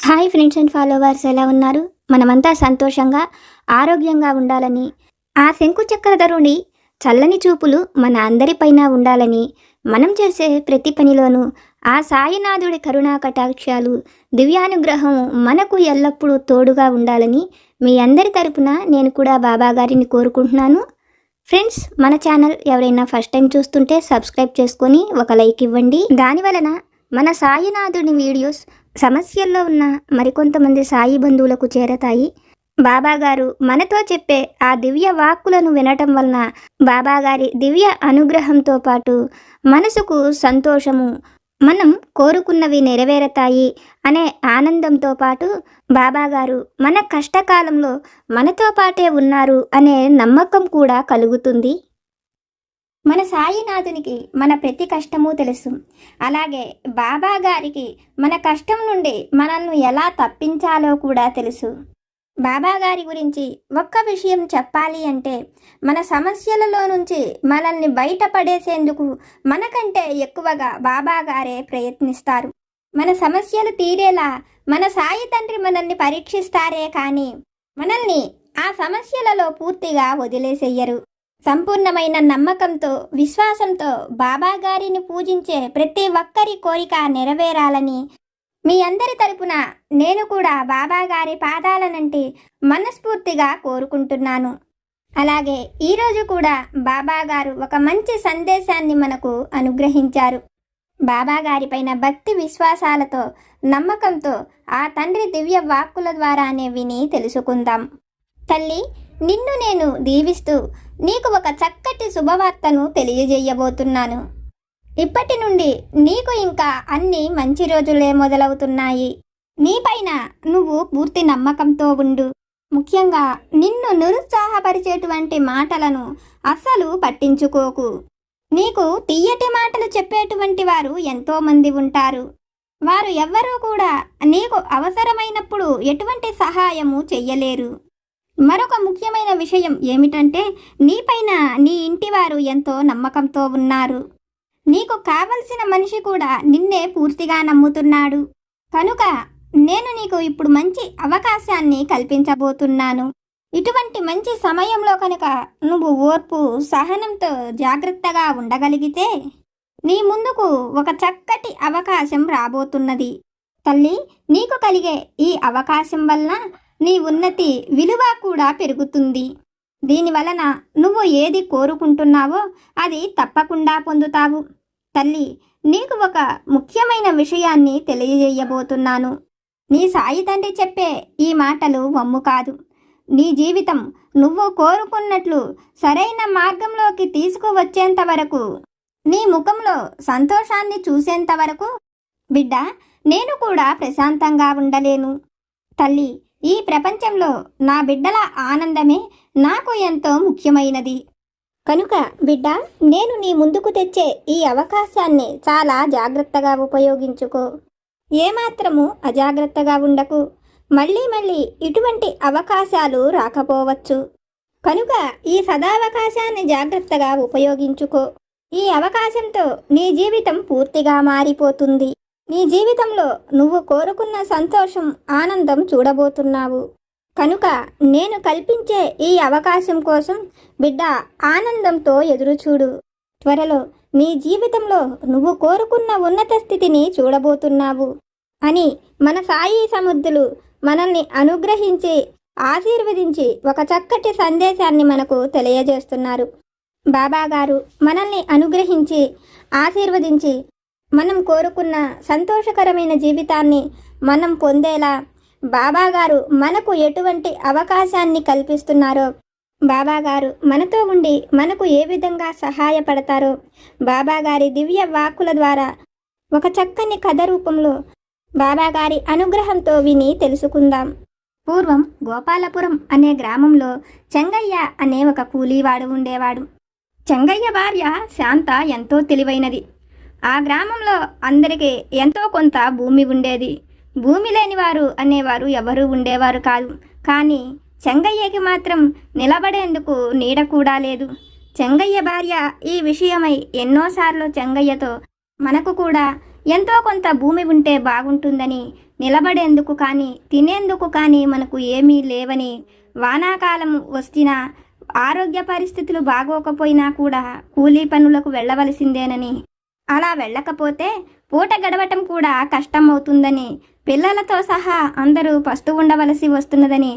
Hi friends and followers, ఎలా ఉన్నారు? మనమంతా సంతోషంగా ఆరోగ్యంగా ఉండాలని, ఆ శంకు చక్రధరుని చల్లని చూపులు మన అందరిపైన ఉండాలని, మనం చేసే ప్రతి పనిలోనూ ఆ సాయినాథుడి కరుణా కటాక్షాలు, దివ్యానుగ్రహం మనకు ఎల్లప్పుడూ తోడుగా ఉండాలని మీ అందరి తరపున నేను కూడా బాబా గారిని కోరుకుంటున్నాను. ఫ్రెండ్స్, మన ఛానల్ ఎవరైనా ఫస్ట్ టైం చూస్తుంటే సబ్స్క్రైబ్ చేసుకొని ఒక లైక్ ఇవ్వండి. దానివలన మన సాయినాథుని వీడియోస్ సమస్యల్లో ఉన్న మరికొంతమంది సాయి బంధువులకు చేరతాయి. బాబాగారు మనతో చెప్పే ఆ దివ్య వాక్కులను వినటం వలన బాబాగారి దివ్య అనుగ్రహంతో పాటు మనసుకు సంతోషము, మనం కోరుకున్నవి నెరవేరతాయి అనే ఆనందంతో పాటు బాబాగారు మన కష్టకాలంలో మనతో పాటే ఉన్నారు అనే నమ్మకం కూడా కలుగుతుంది. మన సాయినాథునికి మన ప్రతి కష్టము తెలుసు. అలాగే బాబా గారికి మన కష్టం నుండి మనల్ని ఎలా తప్పించాలో కూడా తెలుసు. బాబా గారి గురించి ఒక్క విషయం చెప్పాలి అంటే, మన సమస్యలలో నుంచి మనల్ని బయటపడేసేందుకు మనకంటే ఎక్కువగా బాబా గారే ప్రయత్నిస్తారు. మన సమస్యలు తీరేలా మన సాయి తండ్రి మనల్ని పరీక్షిస్తారే కానీ మనల్ని ఆ సమస్యలలో పూర్తిగా వదిలేసేయ్యరు. సంపూర్ణమైన నమ్మకంతో, విశ్వాసంతో బాబా గారిని పూజించే ప్రతి ఒక్కరి కోరిక నెరవేరాలని మీ అందరి తరపున నేను కూడా బాబా గారి పాదాలనంటి మనస్ఫూర్తిగా కోరుకుంటున్నాను. అలాగే ఈరోజు కూడా బాబా గారు ఒక మంచి సందేశాన్ని మనకు అనుగ్రహించారు. బాబా గారిపైన భక్తి విశ్వాసాలతో, నమ్మకంతో ఆ తండ్రి దివ్య వాక్కుల ద్వారానే విని తెలుసుకుందాం. తల్లి, నిన్ను నేను దీవిస్తూ నీకు ఒక చక్కటి శుభవార్తను తెలియజేయబోతున్నాను. ఇప్పటి నుండి నీకు ఇంకా అన్ని మంచి రోజులే మొదలవుతున్నాయి. నీపైన నువ్వు పూర్తి నమ్మకంతో ఉండు. ముఖ్యంగా నిన్ను నిరుత్సాహపరిచేటువంటి మాటలను అస్సలు పట్టించుకోకు. నీకు తీయటి మాటలు చెప్పేటువంటి వారు ఎంతోమంది ఉంటారు. వారు ఎవ్వరూ కూడా నీకు అవసరమైనప్పుడు ఎటువంటి సహాయము చెయ్యలేరు. మరొక ముఖ్యమైన విషయం ఏమిటంటే, నీపైన నీ ఇంటివారు ఎంతో నమ్మకంతో ఉన్నారు. నీకు కావలసిన మనిషి కూడా నిన్నే పూర్తిగా నమ్ముతున్నాడు. కనుక నేను నీకు ఇప్పుడు మంచి అవకాశాన్ని కల్పించబోతున్నాను. ఇటువంటి మంచి సమయంలో కనుక నువ్వు ఓర్పు, సహనంతో జాగ్రత్తగా ఉండగలిగితే నీ ముందుకు ఒక చక్కటి అవకాశం రాబోతున్నది. తల్లి, నీకు కలిగే ఈ అవకాశం వలన నీ ఉన్నతి, విలువ కూడా పెరుగుతుంది. దీనివలన నువ్వు ఏది కోరుకుంటున్నావో అది తప్పకుండా పొందుతావు. తల్లి, నీకు ఒక ముఖ్యమైన విషయాన్ని తెలియజేయబోతున్నాను. నీ సాయి తండ్రి చెప్పే ఈ మాటలు వమ్ము కాదు. నీ జీవితం నువ్వు కోరుకున్నట్లు సరైన మార్గంలోకి తీసుకువచ్చేంత వరకు, నీ ముఖంలో సంతోషాన్ని చూసేంత వరకు బిడ్డ, నేను కూడా ప్రశాంతంగా ఉండలేను. తల్లి, ఈ ప్రపంచంలో నా బిడ్డల ఆనందమే నాకు ఎంతో ముఖ్యమైనది. కనుక బిడ్డ, నేను నీ ముందుకు తెచ్చే ఈ అవకాశాన్ని చాలా జాగ్రత్తగా ఉపయోగించుకో. ఏమాత్రము అజాగ్రత్తగా ఉండకు. మళ్ళీ మళ్ళీ ఇటువంటి అవకాశాలు రాకపోవచ్చు. కనుక ఈ సదావకాశాన్ని జాగ్రత్తగా ఉపయోగించుకో. ఈ అవకాశంతో నీ జీవితం పూర్తిగా మారిపోతుంది. నీ జీవితంలో నువ్వు కోరుకున్న సంతోషం, ఆనందం చూడబోతున్నావు. కనుక నేను కల్పించే ఈ అవకాశం కోసం బిడ్డ ఆనందంతో ఎదురుచూడు. త్వరలో నీ జీవితంలో నువ్వు కోరుకున్న ఉన్నత స్థితిని చూడబోతున్నావు అని మన సాయి సముద్రులు మనల్ని అనుగ్రహించి, ఆశీర్వదించి ఒక చక్కటి సందేశాన్ని మనకు తెలియజేస్తున్నారు. బాబాగారు మనల్ని అనుగ్రహించి, ఆశీర్వదించి మనం కోరుకున్న సంతోషకరమైన జీవితాన్ని మనం పొందేలా బాబాగారు మనకు ఎటువంటి అవకాశాన్ని కల్పిస్తున్నారో, బాబాగారు మనతో ఉండి మనకు ఏ విధంగా సహాయపడతారో బాబాగారి దివ్య వాక్కుల ద్వారా ఒక చక్కని కథ రూపంలో బాబాగారి అనుగ్రహంతో విని తెలుసుకుందాం. పూర్వం గోపాలపురం అనే గ్రామంలో చెంగయ్య అనే ఒక కూలీవాడు ఉండేవాడు. చెంగయ్య భార్య శాంత ఎంతో తెలివైనది. ఆ గ్రామంలో అందరికీ ఎంతో కొంత భూమి ఉండేది. భూమి లేనివారు అనేవారు ఎవరూ ఉండేవారు కాదు. కానీ చెంగయ్యకి మాత్రం నిలబడేందుకు నీడ కూడా లేదు. చెంగయ్య భార్య ఈ విషయమై ఎన్నోసార్లు చెంగయ్యతో మనకు కూడా ఎంతో కొంత భూమి ఉంటే బాగుంటుందని నిలబడేందుకు కానీ తినేందుకు కానీ మనకు ఏమీ లేవని, వానాకాలం వస్తున్నా ఆరోగ్య పరిస్థితులు బాగోకపోయినా కూడా కూలీ పనులకు వెళ్ళవలసిందేనని, అలా వెళ్ళకపోతే పూట గడవటం కూడా కష్టం అవుతుందని, పిల్లలతో సహా అందరూ పస్తు ఉండవలసి వస్తున్నదని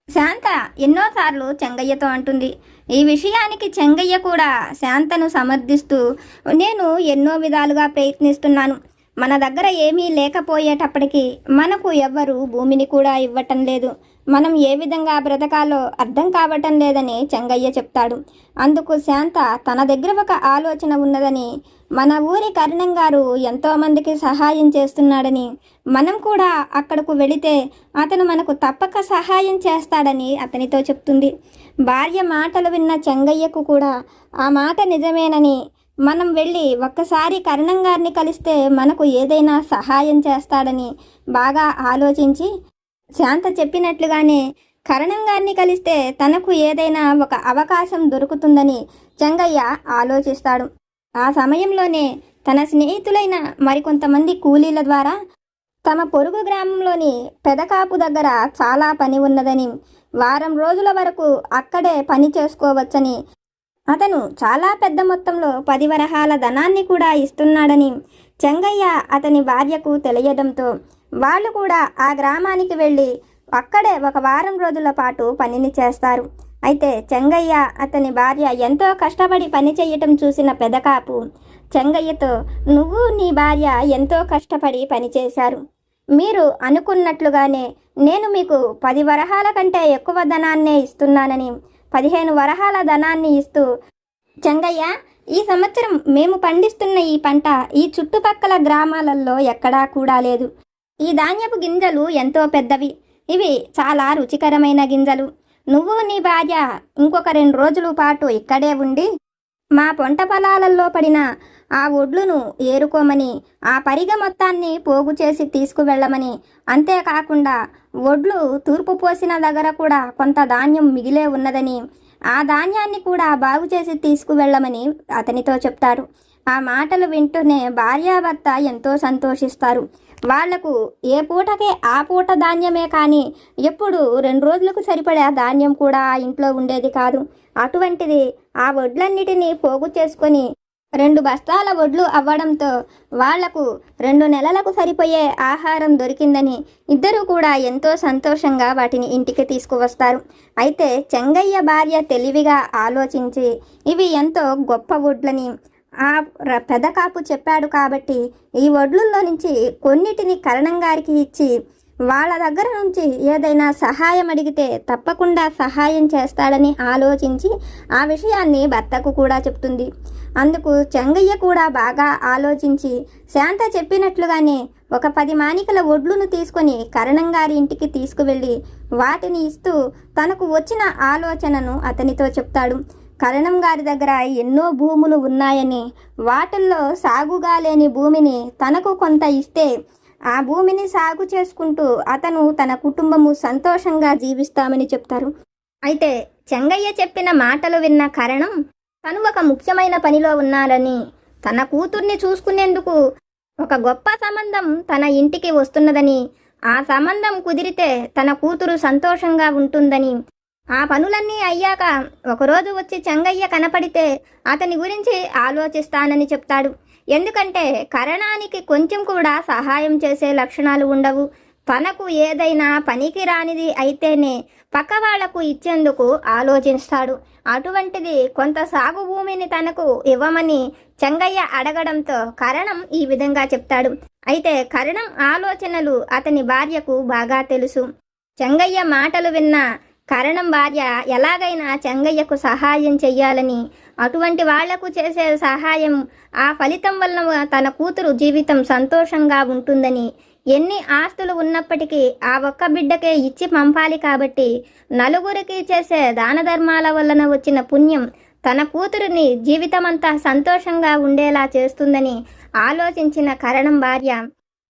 శాంత ఎన్నోసార్లు చెంగయ్యతో అంటుంది. ఈ విషయానికి చెంగయ్య కూడా శాంతను సమర్థిస్తూ, నేను ఎన్నో విధాలుగా ప్రయత్నిస్తున్నాను, మన దగ్గర ఏమీ లేకపోయేటప్పటికీ మనకు ఎవ్వరూ భూమిని కూడా ఇవ్వటం లేదు, మనం ఏ విధంగా బ్రతకాలో అర్థం కావటం లేదని చెంగయ్య చెప్తాడు. అందుకు శాంత తన దగ్గర ఒక ఆలోచన ఉన్నదని, మన ఊరి కరుణం గారు ఎంతోమందికి సహాయం చేస్తున్నాడని, మనం కూడా అక్కడకు వెళితే అతను మనకు తప్పక సహాయం చేస్తాడని అతనితో చెప్తుంది. భార్య మాటలు విన్న చెంగయ్యకు కూడా ఆ మాట నిజమేనని, మనం వెళ్ళి ఒక్కసారి కరుణం గారిని కలిస్తే మనకు ఏదైనా సహాయం చేస్తాడని బాగా ఆలోచించి, శాంత చెప్పినట్లుగానే కరుణం గారిని కలిస్తే తనకు ఏదైనా ఒక అవకాశం దొరుకుతుందని చెంగయ్య ఆలోచిస్తాడు. ఆ సమయంలోనే తన స్నేహితులైన మరికొంతమంది కూలీల ద్వారా తమ పొరుగు గ్రామంలోని పెదకాపు దగ్గర చాలా పని ఉన్నదని, వారం రోజుల వరకు అక్కడే పని చేసుకోవచ్చని, అతను చాలా పెద్ద మొత్తంలో 10 వరహాల ధనాన్ని కూడా ఇస్తున్నాడని చెంగయ్య అతని భార్యకు తెలియడంతో వాళ్ళు కూడా ఆ గ్రామానికి వెళ్ళి అక్కడే ఒక వారం రోజుల పాటు పనిని చేస్తారు. అయితే చెంగయ్య అతని భార్య ఎంతో కష్టపడి పని చేయటం చూసిన పెదకాపు చెంగయ్యతో, నువ్వు నీ భార్య ఎంతో కష్టపడి పనిచేశారు, మీరు అనుకున్నట్లుగానే నేను మీకు 10 వరహాల కంటే ఎక్కువ ధనాన్నే ఇస్తున్నానని 15 వరహాల ధనాన్ని ఇస్తూ, చెంగయ్య, ఈ సంవత్సరం మేము పండిస్తున్న ఈ పంట ఈ చుట్టుపక్కల గ్రామాలలో ఎక్కడా కూడా లేదు, ఈ ధాన్యపు గింజలు ఎంతో పెద్దవి, ఇవి చాలా రుచికరమైన గింజలు, నువ్వు నీ భార్య ఇంకొక 2 రోజుల పాటు ఇక్కడే ఉండి మా పొంట పొలాలలో పడిన ఆ ఒడ్లును ఏరుకోమని, ఆ పరిగ మొత్తాన్ని పోగు చేసి తీసుకువెళ్ళమని, అంతేకాకుండా ఒడ్లు తూర్పు పోసిన దగ్గర కూడా కొంత ధాన్యం మిగిలే ఉన్నదని, ఆ ధాన్యాన్ని కూడా బాగు చేసి తీసుకువెళ్ళమని అతనితో చెప్తారు. ఆ మాటలు వింటూనే భార్యాభర్త ఎంతో సంతోషిస్తారు. వాళ్లకు ఏ పూటకే ఆ పూట ధాన్యమే కానీ ఎప్పుడు 2 రోజులకు సరిపడే ధాన్యం కూడా ఇంట్లో ఉండేది కాదు. అటువంటిది ఆ వడ్లన్నిటినీ పోగు చేసుకొని 2 బస్తాల వడ్లు అవ్వడంతో వాళ్లకు 2 నెలలకు సరిపోయే ఆహారం దొరికిందని ఇద్దరూ కూడా ఎంతో సంతోషంగా వాటిని ఇంటికి తీసుకువస్తారు. అయితే చెంగయ్య భార్య తెలివిగా ఆలోచించి, ఇవి ఎంతో గొప్ప వడ్లని ఆ పెదకాపు చెప్పాడు కాబట్టి ఈ వడ్లుల్లో నుంచి కొన్నిటిని కరణం గారికి ఇచ్చి వాళ్ళ దగ్గర నుంచి ఏదైనా సహాయం అడిగితే తప్పకుండా సహాయం చేస్తాడని ఆలోచించి ఆ విషయాన్ని భర్తకు కూడా చెప్తుంది. అందుకు చెంగయ్య కూడా బాగా ఆలోచించి శాంత చెప్పినట్లుగానే ఒక 10 మానికల వడ్లును తీసుకొని కరణం గారి ఇంటికి తీసుకువెళ్ళి వాటిని ఇస్తూ తనకు వచ్చిన ఆలోచనను అతనితో చెప్తాడు. కరణం గారి దగ్గర ఎన్నో భూములు ఉన్నాయని, వాటిల్లో సాగుగా లేని భూమిని తనకు కొంత ఇస్తే ఆ భూమిని సాగు చేసుకుంటూ అతను తన కుటుంబము సంతోషంగా జీవిస్తామని చెప్తారు. అయితే చెంగయ్య చెప్పిన మాటలు విన్న కరణం తను ఒక ముఖ్యమైన పనిలో ఉన్నాడని, తన కూతుర్ని చూసుకునేందుకు ఒక గొప్ప సంబంధం తన ఇంటికి వస్తున్నదని, ఆ సంబంధం కుదిరితే తన కూతురు సంతోషంగా ఉంటుందని, ఆ పనులన్నీ అయ్యాక ఒకరోజు వచ్చి చెంగయ్య కనపడితే అతని గురించి ఆలోచిస్తానని చెప్తాడు. ఎందుకంటే కరణానికి కొంచెం కూడా సహాయం చేసే లక్షణాలు ఉండవు. తనకు ఏదైనా పనికి రానిది అయితేనే పక్క వాళ్లకు ఇచ్చేందుకు ఆలోచిస్తాడు. అటువంటిది కొంత సాగు భూమిని తనకు ఇవ్వమని చెంగయ్య అడగడంతో కరణం ఈ విధంగా చెప్తాడు. అయితే కరణం ఆలోచనలు అతని భార్యకు బాగా తెలుసు. చెంగయ్య మాటలు విన్న కరణం భార్య ఎలాగైనా చెంగయ్యకు సహాయం చెయ్యాలని, అటువంటి వాళ్లకు చేసే సహాయం ఆ ఫలితం వల్ల తన కూతురు జీవితం సంతోషంగా ఉంటుందని, ఎన్ని ఆస్తులు ఉన్నప్పటికీ ఆ ఒక్క బిడ్డకే ఇచ్చి పంపాలి కాబట్టి నలుగురికి చేసే దాన ధర్మాల వలన వచ్చిన పుణ్యం తన కూతురుని జీవితమంతా సంతోషంగా ఉండేలా చేస్తుందని ఆలోచించిన కరణం భార్య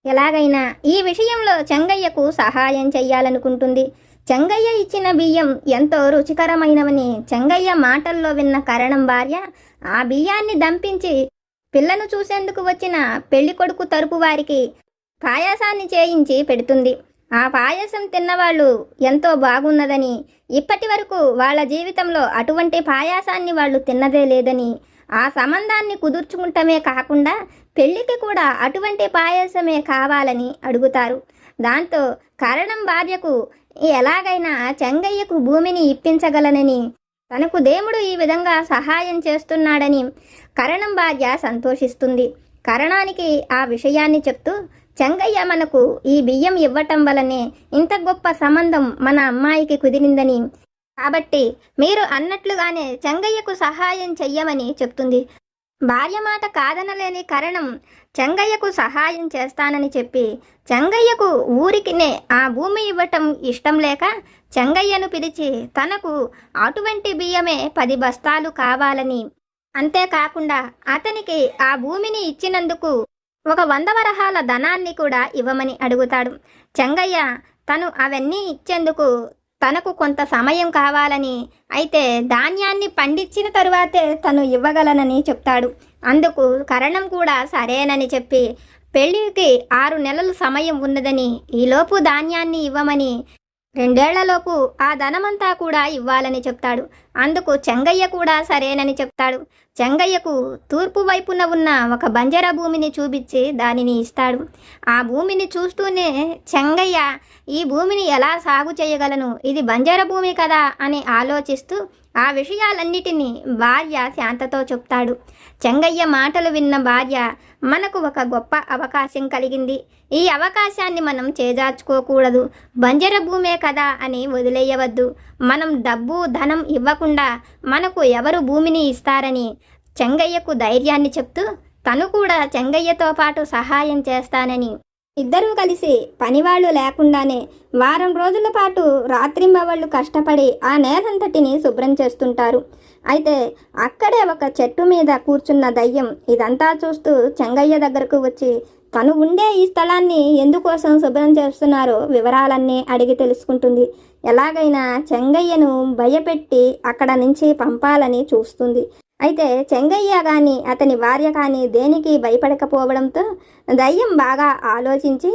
ఎలాగైనా ఈ విషయంలో చెంగయ్యకు సహాయం చెయ్యాలనుకుంటుంది. చెంగయ్య ఇచ్చిన బియ్యం ఎంతో రుచికరమైనవని చెంగయ్య మాటల్లో విన్న కరణం భార్య ఆ బియ్యాన్ని దంపించి పిల్లను చూసేందుకు వచ్చిన పెళ్లి కొడుకు తరపు వారికి పాయాసాన్ని చేయించి పెడుతుంది. ఆ పాయసం తిన్నవాళ్ళు ఎంతో బాగున్నదని, ఇప్పటి వరకు వాళ్ళ జీవితంలో అటువంటి పాయాసాన్ని వాళ్ళు తిన్నదే లేదని, ఆ సంబంధాన్ని కుదుర్చుకుంటమే కాకుండా పెళ్లికి కూడా అటువంటి పాయసమే కావాలని అడుగుతారు. దాంతో కరణం భార్యకు ఎలాగైనా చెంగయ్యకు భూమిని ఇప్పించగలనని, తనకు దేవుడు ఈ విధంగా సహాయం చేస్తున్నాడని కరణం భార్య సంతోషిస్తుంది. కరణానికి ఆ విషయాన్ని చెప్తూ, చెంగయ్య మనకు ఈ బియ్యం ఇవ్వటం వలనే ఇంత గొప్ప సంబంధం మన అమ్మాయికి కుదిరిందని, కాబట్టి మీరు అన్నట్లుగానే చెంగయ్యకు సహాయం చెయ్యమని చెప్తుంది. భార్య మాట కాదనలేని కరణం చెంగయ్యకు సహాయం చేస్తానని చెప్పి, చెంగయ్యకు ఊరికినే ఆ భూమి ఇవ్వటం ఇష్టం లేక చెంగయ్యను పిలిచి తనకు అటువంటి బియ్యమే 10 బస్తాలు కావాలని, అంతేకాకుండా అతనికి ఆ భూమిని ఇచ్చినందుకు ఒక 100 వరహాల ధనాన్ని కూడా ఇవ్వమని అడుగుతాడు. చెంగయ్య తను అవన్నీ ఇచ్చేందుకు తనకు కొంత సమయం కావాలని, అయితే ధాన్యాన్ని పండించిన తరువాతే తను ఇవ్వగలనని చెప్తాడు. అందుకు కరణం కూడా సరేనని చెప్పి, పెళ్లికి 6 నెలలు సమయం ఉన్నదని, ఈలోపు ధాన్యాన్ని ఇవ్వమని, 2 ఏళ్లలోపు ఆ ధనమంతా కూడా ఇవ్వాలని చెప్తాడు. అందుకు చెంగయ్య కూడా సరేనని చెప్తాడు. చెంగయ్యకు తూర్పు వైపున ఉన్న ఒక బంజర భూమిని చూపించి దానిని ఇస్తాడు. ఆ భూమిని చూస్తూనే చెంగయ్య ఈ భూమిని ఎలా సాగు చేయగలను, ఇది బంజర భూమి కదా అని ఆలోచిస్తూ ఆ విషయాలన్నిటినీ భార్య శాంతతో చెప్తాడు. చెంగయ్య మాటలు విన్న భార్య, మనకు ఒక గొప్ప అవకాశం కలిగింది, ఈ అవకాశాన్ని మనం చేజార్చుకోకూడదు, బంజర భూమే కదా అని వదిలేయవద్దు, మనం డబ్బు ధనం ఇవ్వకుండా మనకు ఎవరు భూమిని ఇస్తారని చెంగయ్యకు ధైర్యాన్ని చెప్తూ, తను కూడా చెంగయ్యతో పాటు సహాయం చేస్తానని, ఇద్దరూ కలిసి పనివాళ్ళు లేకుండానే వారం రోజుల పాటు రాత్రింబవళ్ళు కష్టపడి ఆ నేలంతటిని శుభ్రం చేస్తుంటారు. అయితే అక్కడే ఒక చెట్టు మీద కూర్చున్న దయ్యం ఇదంతా చూస్తూ చెంగయ్య దగ్గరకు వచ్చి, తను ఉండే ఈ స్థలాన్ని ఎందుకోసం శుభ్రం చేస్తున్నారో వివరాలన్నీ అడిగి తెలుసుకుంటుంది. ఎలాగైనా చెంగయ్యను భయపెట్టి అక్కడ నుంచి పంపాలని చూస్తుంది. అయితే చెంగయ్య కానీ అతని భార్య కానీ దేనికి భయపడకపోవడంతో దయ్యం బాగా ఆలోచించి,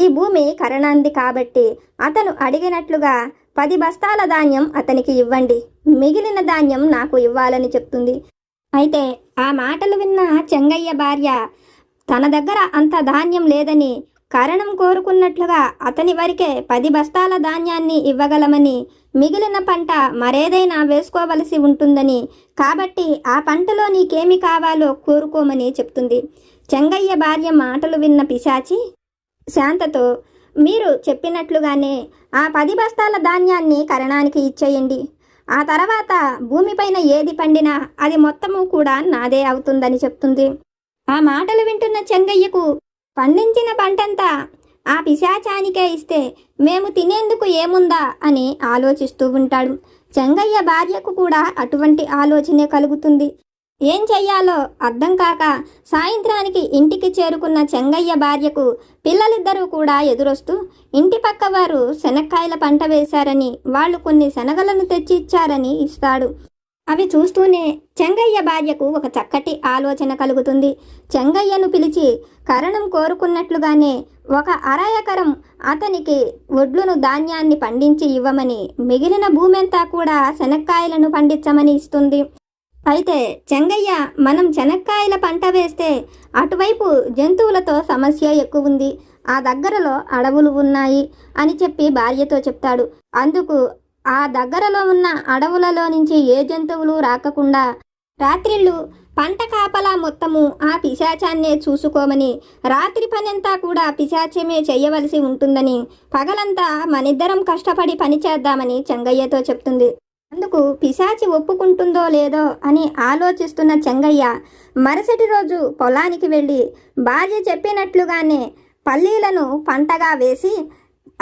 ఈ భూమి కరణాంది కాబట్టి అతను అడిగినట్లుగా 10 బస్తాల ధాన్యం అతనికి ఇవ్వండి, మిగిలిన ధాన్యం నాకు ఇవ్వాలని చెప్తుంది. అయితే ఆ మాటలు విన్న చెంగయ్య భార్య తన దగ్గర అంత ధాన్యం లేదని, కరణం కోరుకున్నట్లుగా అతని వరకే 10 బస్తాల ధాన్యాన్ని ఇవ్వగలమని, మిగిలిన పంట మరేదైనా వేసుకోవలసి ఉంటుందని, కాబట్టి ఆ పంటలో నీకేమి కావాలో కోరుకోమని చెప్తుంది. చెంగయ్య భార్య మాటలు విన్న పిశాచి శాంతతో, మీరు చెప్పినట్లుగానే ఆ 10 బస్తాల ధాన్యాన్ని కరణానికి ఇచ్చేయండి, ఆ తర్వాత భూమిపైన ఏది పండినా అది మొత్తము కూడా నాదే అవుతుందని చెప్తుంది. ఆ మాటలు వింటున్న చెంగయ్యకు పండించిన పంటంతా ఆ పిశాచానికే ఇస్తే మేము తినేందుకు ఏముందా అని ఆలోచిస్తూ ఉంటాడు. చెంగయ్య భార్యకు కూడా అటువంటి ఆలోచనే కలుగుతుంది. ఏం చెయ్యాలో అర్థం కాక సాయంత్రానికి ఇంటికి చేరుకున్న చెంగయ్య భార్యకు పిల్లలిద్దరూ కూడా ఎదురొస్తూ, ఇంటి పక్క వారు శనక్కాయల పంట వేశారని, వాళ్ళు కొన్ని శనగలను తెచ్చి ఇచ్చారని ఇస్తాడు. అవి చూస్తూనే చెంగయ్య భార్యకు ఒక చక్కటి ఆలోచన కలుగుతుంది. చెంగయ్యను పిలిచి కరణం కోరుకున్నట్లుగానే 1/2 ఎకరం అతనికి ఒడ్లును ధాన్యాన్ని పండించి ఇవ్వమని, మిగిలిన భూమంతా కూడా శనక్కాయలను పండించమని ఇస్తుంది. అయితే చెంగయ్య, మనం శనక్కాయల పంట వేస్తే అటువైపు జంతువులతో సమస్య ఎక్కువ ఉంది, ఆ దగ్గరలో అడవులు ఉన్నాయి అని చెప్పి భార్యతో చెప్తాడు. అందుకు ఆ దగ్గరలో ఉన్న అడవులలో నుంచి ఏ జంతువులు రాకుండా రాత్రిళ్ళు పంట కాపలా మొత్తము ఆ పిశాచాన్నే చూసుకోమని, రాత్రి పనంతా కూడా పిశాచమే చేయవలసి ఉంటుందని, పగలంతా మనిద్దరం కష్టపడి పని చేద్దామని చెంగయ్యతో చెప్తుంది. అందుకు పిశాచి ఒప్పుకుంటుందో లేదో అని ఆలోచిస్తున్న చెంగయ్య మరుసటి రోజు పొలానికి వెళ్ళి భార్య చెప్పినట్లుగానే పల్లీలను పంటగా వేసి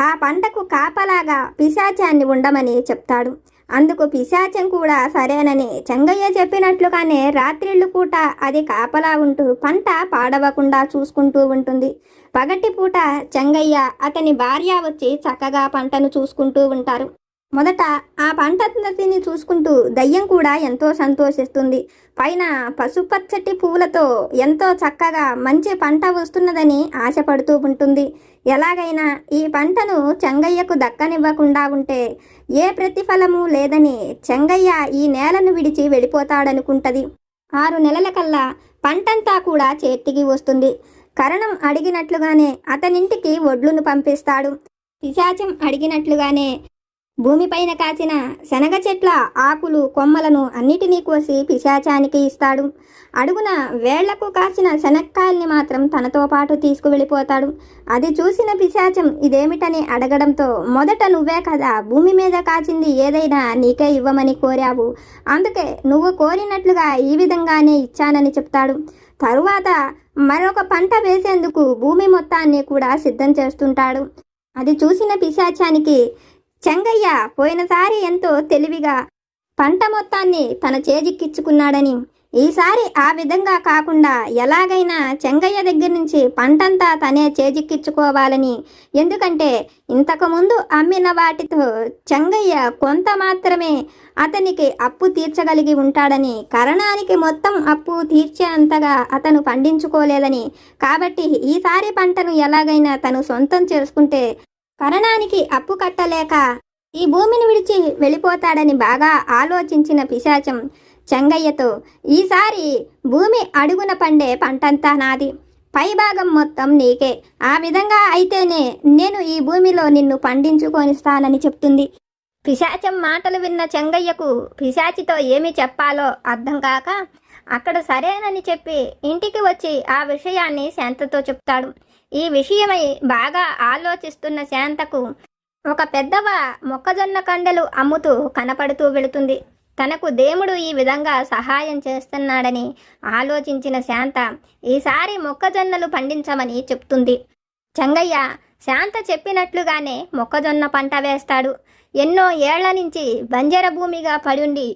ఆ పంటకు కాపలాగా పిశాచాన్ని ఉండమని చెప్తాడు. అందుకు పిశాచం కూడా సరేనని చెంగయ్య చెప్పినట్లుగానే రాత్రిళ్ళు పూట అది కాపలా ఉంటూ పంట పాడవకుండా చూసుకుంటూ ఉంటుంది. పగటి పూట చెంగయ్య అతని భార్య వచ్చి చక్కగా పంటను చూసుకుంటూ ఉంటారు. మొదట ఆ పంటని చూసుకుంటూ దయ్యం కూడా ఎంతో సంతోషిస్తుంది. పైన పసుపచ్చటి పువ్వులతో ఎంతో చక్కగా మంచి పంట వస్తున్నదని ఆశపడుతూ ఉంటుంది. ఎలాగైనా ఈ పంటను చెంగయ్యకు దక్కనివ్వకుండా ఉంటే ఏ ప్రతిఫలము లేదని చెంగయ్య ఈ నేలను విడిచి వెళ్ళిపోతాడనుకుంటది. 6 నెలల కల్లా పంటంతా కూడా చేతికి వస్తుంది. కరణం అడిగినట్లుగానే అతనింటికి వడ్లును పంపిస్తాడు. పిశాచం అడిగినట్లుగానే భూమిపైన కాచిన శనగ చెట్ల ఆకులు కొమ్మలను అన్నిటినీ కోసి పిశాచానికి ఇస్తాడు. అడుగున వేళ్లకు కాచిన శనక్కాయల్ని మాత్రం తనతో పాటు తీసుకువెళ్ళిపోతాడు. అది చూసిన పిశాచం ఇదేమిటని అడగడంతో, మొదట నువ్వే కదా భూమి మీద కాచింది ఏదైనా నీకే ఇవ్వమని కోరావు, అందుకే నువ్వు కోరినట్లుగా ఈ విధంగానే ఇచ్చానని చెప్తాడు. తరువాత మరొక పంట వేసేందుకు భూమి మొత్తాన్ని కూడా సిద్ధం చేస్తుంటాడు. అది చూసిన పిశాచానికి చెంగయ్య పోయినసారి ఎంతో తెలివిగా పంట మొత్తాన్ని తన చేజిక్కించుకున్నాడని, ఈసారి ఆ విధంగా కాకుండా ఎలాగైనా చెంగయ్య దగ్గర నుంచి పంటంతా తనే చేజిక్కించుకోవాలని, ఎందుకంటే ఇంతకుముందు అమ్మిన వాటితో చెంగయ్య కొంత మాత్రమే అతనికి అప్పు తీర్చగలిగి ఉంటాడని, కరణానికి మొత్తం అప్పు తీర్చేంతగా అతను పండించుకోలేదని, కాబట్టి ఈసారి పంటను ఎలాగైనా తను సొంతం చేసుకుంటే కరణానికి అప్పు కట్టలేక ఈ భూమిని విడిచి వెళ్ళిపోతాడని బాగా ఆలోచించిన పిశాచం చెంగయ్యతో, ఈసారి భూమి అడుగున పండే పంటంతా నాది, పైభాగం మొత్తం నీకే, ఆ విధంగా అయితేనే నేను ఈ భూమిలో నిన్ను పండించుకొనిస్తానని చెప్తుంది. పిశాచం మాటలు విన్న చెంగయ్యకు పిశాచితో ఏమి చెప్పాలో అర్థం కాక అక్కడ సరేనని చెప్పి ఇంటికి వచ్చి ఆ విషయాన్ని శాంతతో చెప్తాడు. ఈ విషయమై బాగా ఆలోచిస్తున్న శాంతకు ఒక పెద్దవ మొక్కజొన్న కండెలు అమ్ముతూ కనపడుతూ వెళుతుంది. తనకు దేవుడు ఈ విధంగా సహాయం చేస్తున్నాడని ఆలోచించిన శాంత ఈసారి మొక్కజొన్నలు పండించమని చెప్తుంది. చెంగయ్య శాంత చెప్పినట్లుగానే మొక్కజొన్న పంట వేస్తాడు. ఎన్నో ఏళ్ల నుంచి బంజర భూమిగా పడుండి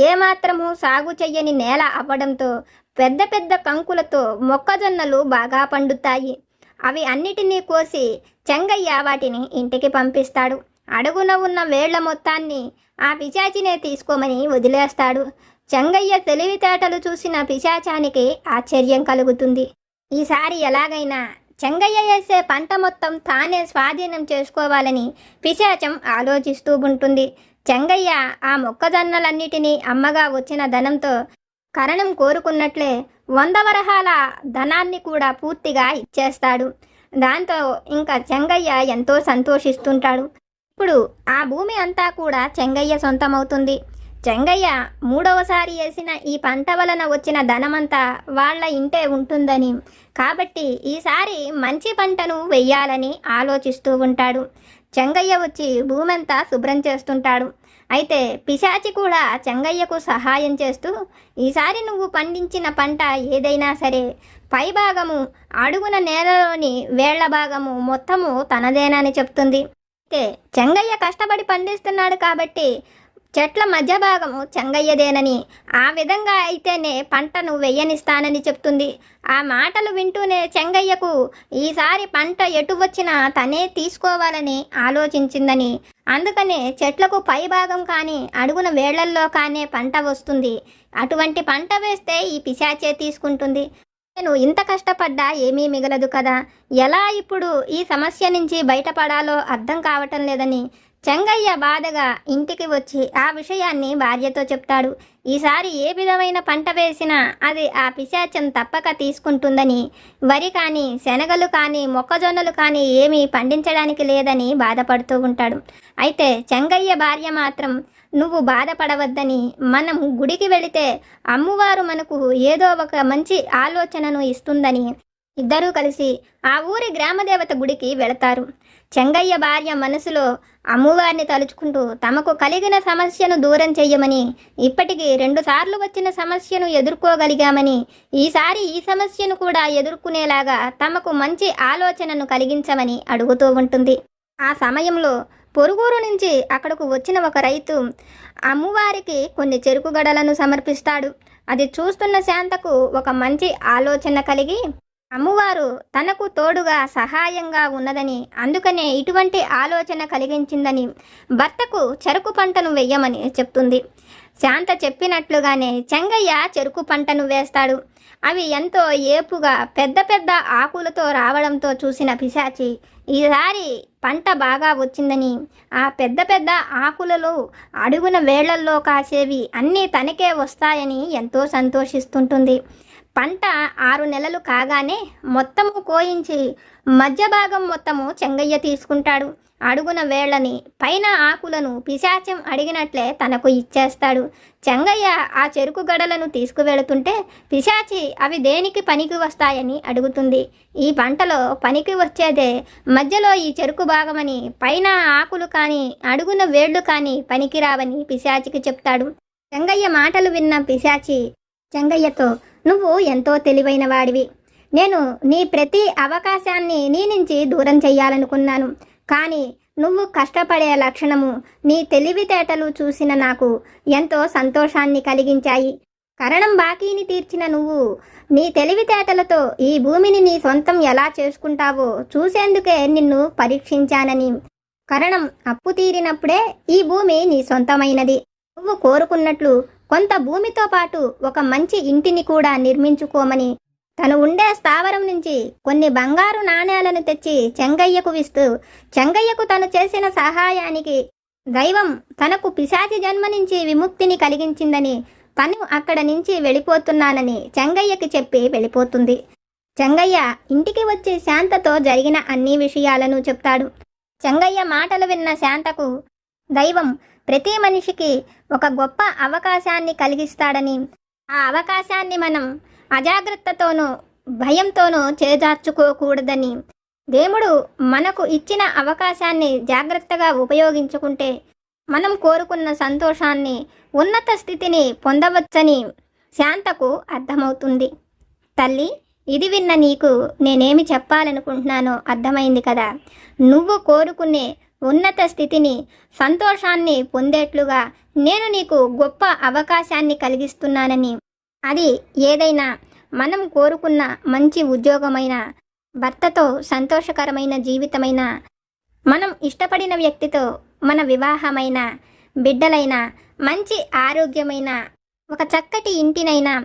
ఏమాత్రము సాగు చెయ్యని నేల అవ్వడంతో పెద్ద పెద్ద కంకులతో మొక్కజొన్నలు బాగా పండుతాయి. అవి అన్నిటినీ కోసి చెంగయ్య వాటిని ఇంటికి పంపిస్తాడు. అడుగున ఉన్న వేళ్ల మొత్తాన్ని ఆ పిశాచినే తీసుకోమని వదిలేస్తాడు. చెంగయ్య తెలివితేటలు చూసిన పిశాచానికి ఆశ్చర్యం కలుగుతుంది. ఈసారి ఎలాగైనా చెంగయ్య వేసే పంట మొత్తం తానే స్వాధీనం చేసుకోవాలని పిశాచం ఆలోచిస్తూ ఉంటుంది. చెంగయ్య ఆ మొక్కజొన్నలన్నిటినీ అమ్మగా వచ్చిన ధనంతో కరణం కోరుకున్నట్లే 100 వరహాల ధనాన్ని కూడా పూర్తిగా ఇచ్చేస్తాడు. దాంతో ఇంకా చెంగయ్య ఎంతో సంతోషిస్తుంటాడు. ఇప్పుడు ఆ భూమి అంతా కూడా చెంగయ్య సొంతమవుతుంది. చెంగయ్య 3వసారి వేసిన ఈ పంట వలన వచ్చిన ధనమంతా వాళ్ళ ఇంటే ఉంటుందని, కాబట్టి ఈసారి మంచి పంటను వెయ్యాలని ఆలోచిస్తూ ఉంటాడు. చెంగయ్య వచ్చి భూమంతా శుభ్రం చేస్తుంటాడు. అయితే పిశాచి కూడా చెంగయ్యకు సహాయం చేస్తూ, ఈసారి నువ్వు పండించిన పంట ఏదైనా సరే పైభాగము అడుగున నేలలోని వేళ్ల భాగము మొత్తము తనదేనని చెప్తుంది. అయితే చెంగయ్య కష్టపడి పండిస్తున్నాడు కాబట్టి చెట్ల మధ్య భాగము చెంగయ్యదేనని, ఆ విధంగా అయితేనే పంటను వెయ్యనిస్తానని చెప్తుంది. ఆ మాటలు వింటూనే చెంగయ్యకు ఈసారి పంట ఎటు వచ్చినా తనే తీసుకోవాలని ఆలోచించిందని, అందుకనే చెట్లకు పై భాగం కానీ అడుగున వేళ్లల్లో కానీ పంట వస్తుంది. అటువంటి పంట వేస్తే ఈ పిశాచే తీసుకుంటుంది. నేను ఇంత కష్టపడ్డా ఏమీ మిగలదు కదా, ఎలా ఇప్పుడు ఈ సమస్య నుంచి బయటపడాలో అర్థం కావటం లేదని చెంగయ్య బాధగా ఇంటికి వచ్చి ఆ విషయాన్ని భార్యతో చెప్తాడు. ఈసారి ఏ విధమైన పంట వేసినా అది ఆ పిశాచం తప్పక తీసుకుంటుందని, వరి కానీ శనగలు కానీ మొక్కజొన్నలు కానీ ఏమీ పండించడానికి లేదని బాధపడుతూ ఉంటాడు. అయితే చెంగయ్య భార్య మాత్రం, నువ్వు బాధపడవద్దని, మనం గుడికి వెళితే అమ్మవారు మనకు ఏదో ఒక మంచి ఆలోచనను ఇస్తుందని ఇద్దరూ కలిసి ఆ ఊరి గ్రామదేవత గుడికి వెళతారు. చెంగయ్య భార్య మనసులో అమ్మవారిని తలుచుకుంటూ తమకు కలిగిన సమస్యను దూరం చెయ్యమని, ఇప్పటికీ 2 సార్లు వచ్చిన సమస్యను ఎదుర్కోగలిగామని, ఈసారి ఈ సమస్యను కూడా ఎదుర్కొనేలాగా తమకు మంచి ఆలోచనను కలిగించమని అడుగుతూ ఉంటుంది. ఆ సమయంలో పొరుగురు నుంచి అక్కడకు వచ్చిన ఒక రైతు అమ్మవారికి కొన్ని చెరుకు గడలను సమర్పిస్తాడు. అది చూస్తున్న శాంతకు ఒక మంచి ఆలోచన కలిగి అమ్మవారు తనకు తోడుగా సహాయంగా ఉన్నదని, అందుకనే ఇటువంటి ఆలోచన కలిగించిందని భర్తకు చెరుకు పంటను వెయ్యమని చెప్తుంది. శాంత చెప్పినట్లుగానే చెంగయ్య చెరుకు పంటను వేస్తాడు. అవి ఎంతో ఏపుగా పెద్ద పెద్ద ఆకులతో రావడంతో చూసిన పిశాచి ఈసారి పంట బాగా వచ్చిందని, ఆ పెద్ద పెద్ద ఆకులలో అడుగున వేళ్లల్లో కాసేవి అన్నీ తనకే వస్తాయని ఎంతో సంతోషిస్తుంటుంది. పంట 6 నెలలు కాగానే మొత్తము కోయించి మధ్య భాగం మొత్తము చెంగయ్య తీసుకుంటాడు. అడుగున వేళ్ళని పైన ఆకులను పిశాచం అడిగినట్లే తనకు ఇచ్చేస్తాడు. చెంగయ్య ఆ చెరుకు గడలను తీసుకువెళుతుంటే పిశాచి అవి దేనికి పనికి వస్తాయని అడుగుతుంది. ఈ పంటలో పనికి వచ్చేదే మధ్యలో ఈ చెరుకు భాగమని, పైన ఆకులు కానీ అడుగున వేళ్ళు కానీ పనికిరావని పిశాచికి చెప్తాడు. చెంగయ్య మాటలు విన్న పిశాచి చెంగయ్యతో, నువ్వు ఎంతో తెలివైన వాడివి. నేను నీ ప్రతి అవకాశాన్ని నీ నుంచి దూరం చెయ్యాలనుకున్నాను. కానీ నువ్వు కష్టపడే లక్షణము, నీ తెలివితేటలు చూసిన నాకు ఎంతో సంతోషాన్ని కలిగించాయి. కరణం బాకీని తీర్చిన నువ్వు నీ తెలివితేటలతో ఈ భూమిని నీ సొంతం ఎలా చేసుకుంటావో చూసేందుకే నిన్ను పరీక్షించానని. కరణం అప్పు తీరినప్పుడే ఈ భూమి నీ సొంతమైనది. నువ్వు కోరుకున్నట్లు కొంత భూమితో పాటు ఒక మంచి ఇంటిని కూడా నిర్మించుకోమని తను ఉండే స్థావరం నుంచి కొన్ని బంగారు నాణేలను తెచ్చి చెంగయ్యకు ఇస్తూ, చెంగయ్యకు తను చేసిన సహాయానికి దైవం తనకు పిశాచి జన్మ నుంచి విముక్తిని కలిగించిందని, తను అక్కడ నుంచి వెళ్ళిపోతున్నానని చెంగయ్యకి చెప్పి వెళ్ళిపోతుంది. చెంగయ్య ఇంటికి వచ్చి శాంతతో జరిగిన అన్ని విషయాలను చెప్తాడు. చెంగయ్య మాటలు విన్న శాంతకు దైవం ప్రతి మనిషికి ఒక గొప్ప అవకాశాన్ని కలిగిస్తాడని, ఆ అవకాశాన్ని మనం అజాగ్రత్తతోనూ భయంతోనూ చేజార్చుకోకూడదని, దేవుడు మనకు ఇచ్చిన అవకాశాన్ని జాగ్రత్తగా ఉపయోగించుకుంటే మనం కోరుకున్న సంతోషాన్ని, ఉన్నత స్థితిని పొందవచ్చని శాంతకు అర్థమవుతుంది. తల్లి, ఇది విన్న నీకు నేనేమి చెప్పాలనుకుంటున్నానో అర్థమైంది కదా. నువ్వు కోరుకునే ఉన్నత స్థితిని, సంతోషాన్ని పొందేట్లుగా నేను నీకు గొప్ప అవకాశాన్ని కలిగిస్తున్నానని. అది ఏదైనా, మనం కోరుకున్న మంచి ఉద్యోగమైన, భర్తతో సంతోషకరమైన జీవితమైన, మనం ఇష్టపడిన వ్యక్తితో మన వివాహమైన, బిడ్డలైన, మంచి ఆరోగ్యమైన, ఒక చక్కటి ఇంటినైనా,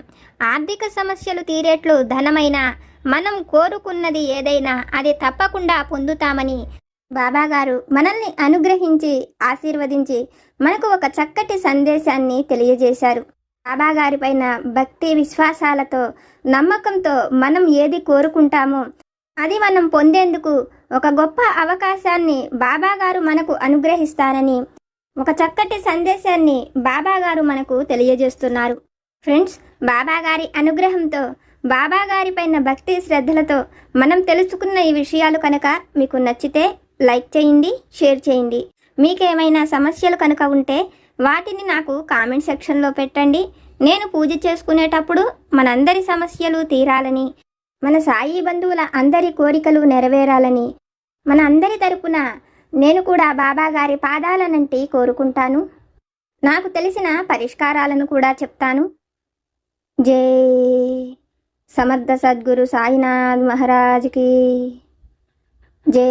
ఆర్థిక సమస్యలు తీరేట్లు ధనమైన, మనం కోరుకున్నది ఏదైనా అది తప్పకుండా పొందుతామని బాబాగారు మనల్ని అనుగ్రహించి ఆశీర్వదించి మనకు ఒక చక్కటి సందేశాన్ని తెలియజేశారు. బాబాగారి పైన భక్తి విశ్వాసాలతో, నమ్మకంతో మనం ఏది కోరుకుంటామో అది మనం పొందేందుకు ఒక గొప్ప అవకాశాన్ని బాబాగారు మనకు అనుగ్రహిస్తారని ఒక చక్కటి సందేశాన్ని బాబాగారు మనకు తెలియజేస్తున్నారు. ఫ్రెండ్స్, బాబాగారి అనుగ్రహంతో, బాబాగారి పైన భక్తి శ్రద్ధలతో మనం తెలుసుకున్న ఈ విషయాలు కనుక మీకు నచ్చితే లైక్ చేయండి, షేర్ చేయండి. మీకేమైనా సమస్యలు కనుక ఉంటే వాటిని నాకు కామెంట్ సెక్షన్లో పెట్టండి. నేను పూజ చేసుకునేటప్పుడు మనందరి సమస్యలు తీరాలని, మన సాయి బంధువుల అందరి కోరికలు నెరవేరాలని, మన అందరి తరపున నేను కూడా బాబాగారి పాదాలనంటి కోరుకుంటాను. నాకు తెలిసిన పరిష్కారాలను కూడా చెప్తాను. జై సమర్థ సద్గురు సాయినాథ్ మహారాజ్కి జై.